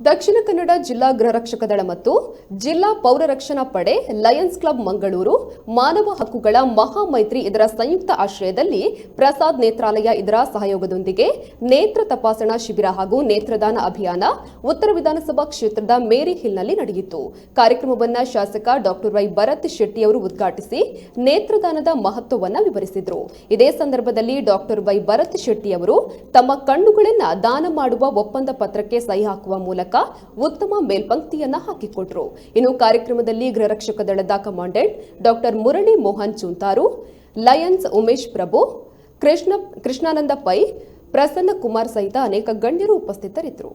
ದಕ್ಷಿಣ ಕನ್ನಡ ಜಿಲ್ಲಾ ಗೃಹರಕ್ಷಕ ದಳ ಮತ್ತು ಜಿಲ್ಲಾ ಪೌರ ರಕ್ಷಣಾ ಪಡೆ ಲಯನ್ಸ್ ಕ್ಲಬ್ ಮಂಗಳೂರು ಮಾನವ ಹಕ್ಕುಗಳ ಮಹಾಮೈತ್ರಿ ಇದರ ಸಂಯುಕ್ತ ಆಶ್ರಯದಲ್ಲಿ ಪ್ರಸಾದ್ ನೇತ್ರಾಲಯ ಇದರ ಸಹಯೋಗದೊಂದಿಗೆ ನೇತ್ರ ತಪಾಸಣಾ ಶಿಬಿರ ಹಾಗೂ ನೇತ್ರದಾನ ಅಭಿಯಾನ ಉತ್ತರ ವಿಧಾನಸಭಾ ಕ್ಷೇತ್ರದ ಮೇರಿ ಹಿಲ್ನಲ್ಲಿ ನಡೆಯಿತು. ಕಾರ್ಯಕ್ರಮವನ್ನು ಶಾಸಕ ಡಾಕ್ಟರ್ ವೈ ಭರತ್ ಶೆಟ್ಟಿ ಅವರು ಉದ್ಘಾಟಿಸಿ ನೇತ್ರದಾನದ ಮಹತ್ವವನ್ನು ವಿವರಿಸಿದರು. ಇದೇ ಸಂದರ್ಭದಲ್ಲಿ ಡಾಕ್ಟರ್ ವೈ ಭರತ್ ಶೆಟ್ಟಿ ಅವರು ತಮ್ಮ ಕಣ್ಣುಗಳನ್ನು ದಾನ ಮಾಡುವ ಒಪ್ಪಂದ ಪತ್ರಕ್ಕೆ ಸಹಿ ಹಾಕುವ ಮೂಲಕ ಉತ್ತಮ ಮೇಲ್ಪಂಕ್ತಿಯನ್ನ ಹಾಕಿಕೊಟ್ರು. ಇನ್ನು ಕಾರ್ಯಕ್ರಮದಲ್ಲಿ ಗೃಹರಕ್ಷಕ ದಳದ commandant doctor Murali Mohan Chuntaru, Lions Umesh Prabhu, Krishnananda Pai, Prasanna Kumar ಸಹಿತ ಅನೇಕ ಗಣ್ಯರು ಉಪಸ್ಥಿತರಿದ್ದರು.